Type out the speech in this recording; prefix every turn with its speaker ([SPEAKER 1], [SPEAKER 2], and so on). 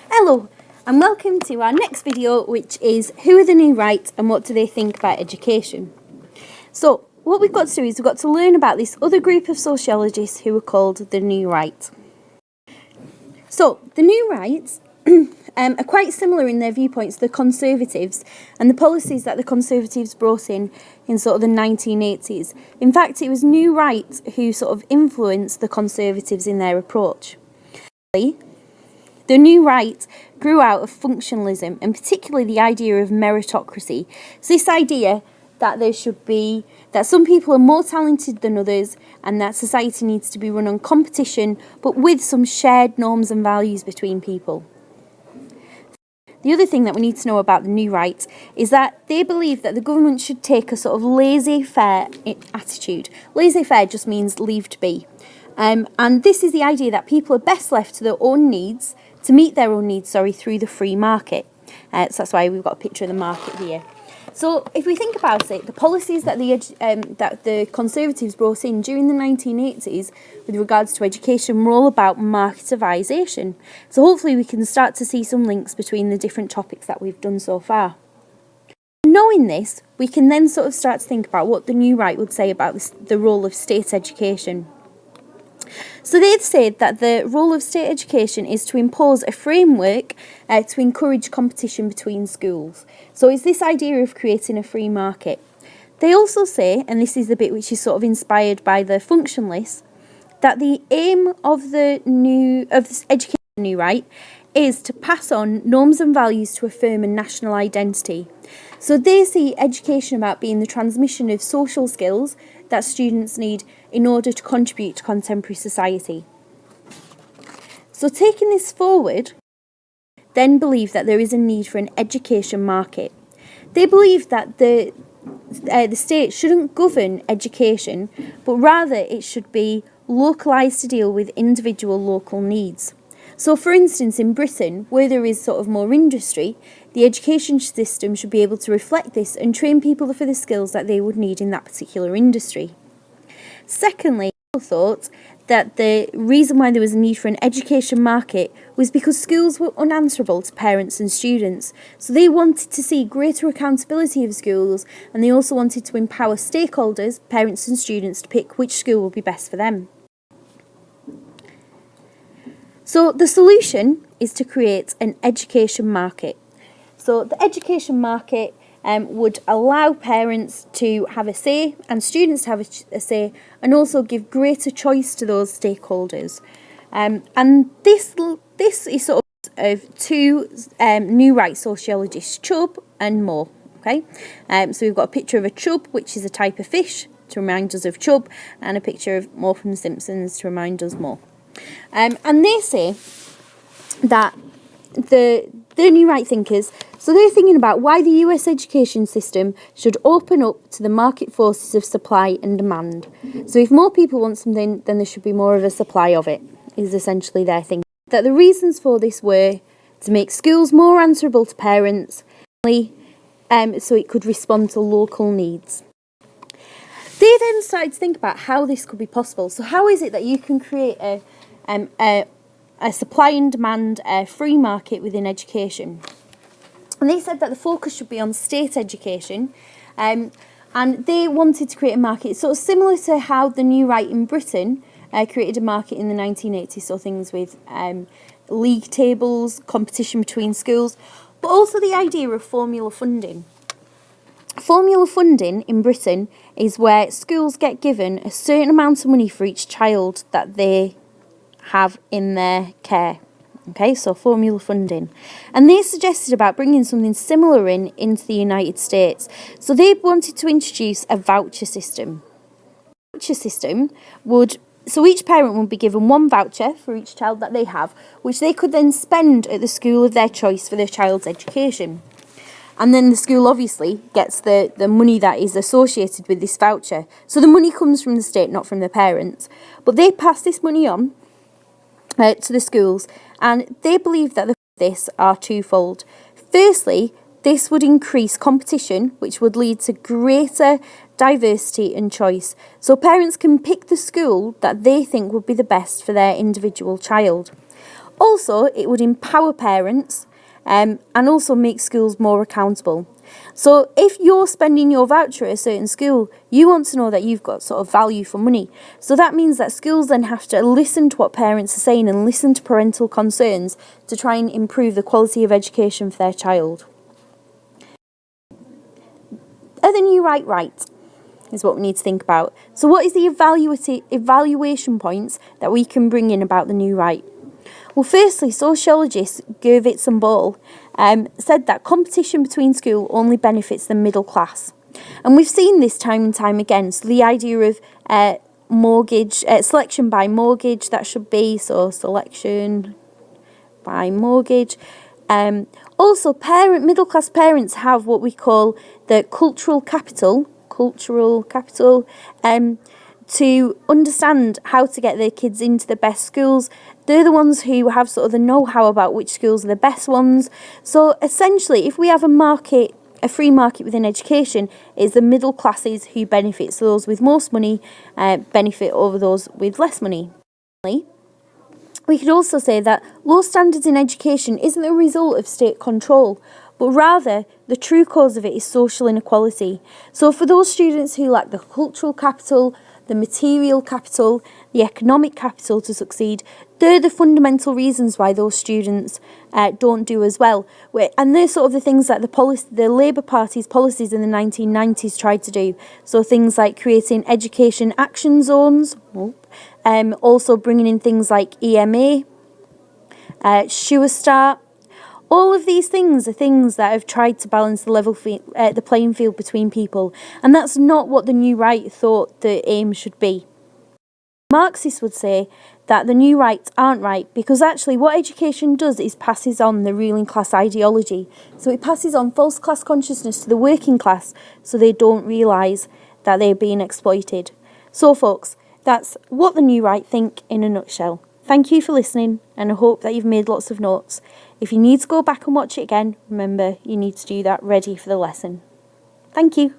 [SPEAKER 1] Hello and welcome to our next video, which is who are the new right and what do they think about education. So what we've got to do is we've got to learn about this other group of sociologists who are called the new right. So the new rights are quite similar in their viewpoints to the Conservatives and the policies that the Conservatives brought in sort of the 1980s. In fact, it was New Right who sort of influenced the Conservatives in their approach. The New Right grew out of functionalism and particularly the idea of meritocracy. So this idea that that some people are more talented than others and that society needs to be run on competition but with some shared norms and values between people. The other thing that we need to know about the New Right is that they believe that the government should take a sort of laissez-faire attitude. Laissez-faire just means leave to be. And this is the idea that people are best left to their own needs, to meet their own needs, through the free market. So that's why we've got a picture of the market here. So if we think about it, the policies that the Conservatives brought in during the 1980s with regards to education were all about marketisation. So hopefully we can start to see some links between the different topics that we've done so far. Knowing this, we can then sort of start to think about what the New Right would say about the role of state education. So they'd said that the role of state education is to impose a framework to encourage competition between schools. So it's this idea of creating a free market. They also say, and this is the bit which is sort of inspired by the functionalists, that the aim of the education New Right is to pass on norms and values to affirm a national identity. So they see education about being the transmission of social skills that students need in order to contribute to contemporary society. So taking this forward, then believe that there is a need for an education market. They believe that the state shouldn't govern education, but rather it should be localised to deal with individual local needs. So for instance, in Britain, where there is sort of more industry, the education system should be able to reflect this and train people for the skills that they would need in that particular industry. Secondly, I thought that the reason why there was a need for an education market was because schools were unanswerable to parents and students. So they wanted to see greater accountability of schools, and they also wanted to empower stakeholders, parents and students, to pick which school would be best for them. So the solution is to create an education market. So the education market would allow parents to have a say and students to have a say, and also give greater choice to those stakeholders. And this is sort of two New Right sociologists, Chubb and Moore. Okay, so we've got a picture of a chub, which is a type of fish, to remind us of Chubb, and a picture of Moore from The Simpsons to remind us more. And they say that the New Right thinkers, so they're thinking about why the US education system should open up to the market forces of supply and demand. So if more people want something, then there should be more of a supply of it, is essentially their thinking. That the reasons for this were to make schools more answerable to parents, so it could respond to local needs. They then started to think about how this could be possible. So how is it that you can create a supply and demand free market within education? And they said that the focus should be on state education, and they wanted to create a market sort of similar to how the New Right in Britain created a market in the 1980s, so things with league tables, competition between schools, but also the idea of formula funding. Formula funding in Britain is where schools get given a certain amount of money for each child that they have in their care. Okay, so formula funding. And they suggested about bringing something similar into the United States. So they wanted to introduce a voucher system. Voucher system so each parent would be given one voucher for each child that they have, which they could then spend at the school of their choice for their child's education. And then the school obviously gets the money that is associated with this voucher. So the money comes from the state, not from the parents. But they pass this money on to the schools, and they believe that this are twofold. Firstly, this would increase competition, which would lead to greater diversity and choice. So parents can pick the school that they think would be the best for their individual child. Also, it would empower parents and also make schools more accountable. So if you're spending your voucher at a certain school, you want to know that you've got sort of value for money. So that means that schools then have to listen to what parents are saying and listen to parental concerns to try and improve the quality of education for their child. Are the new right? Is what we need to think about. So what is the evaluation points that we can bring in about the new right? Well, firstly, sociologist Gervitz and Ball said that competition between schools only benefits the middle class. And we've seen this time and time again. So the idea of selection by mortgage, that should be, so selection by mortgage. Also, middle class parents have what we call the cultural capital, to understand how to get their kids into the best schools. They're the ones who have sort of the know-how about which schools are the best ones. So essentially, if we have a free market within education, it's the middle classes who benefit. So those with most money benefit over those with less money. We could also say that low standards in education isn't a result of state control, but rather the true cause of it is social inequality. So for those students who lack the cultural capital, the material capital, the economic capital to succeed, they're the fundamental reasons why those students don't do as well. And they're sort of the things that the Labour Party's policies in the 1990s tried to do. So things like creating education action zones, also bringing in things like EMA, Sure Start. All of these things are things that have tried to balance the playing field between people, and that's not what the new right thought the aim should be. Marxists would say that the new rights aren't right because actually what education does is passes on the ruling class ideology. So it passes on false class consciousness to the working class so they don't realise that they're being exploited. So folks, that's what the new right think in a nutshell. Thank you for listening, and I hope that you've made lots of notes. If you need to go back and watch it again, remember you need to do that ready for the lesson. Thank you.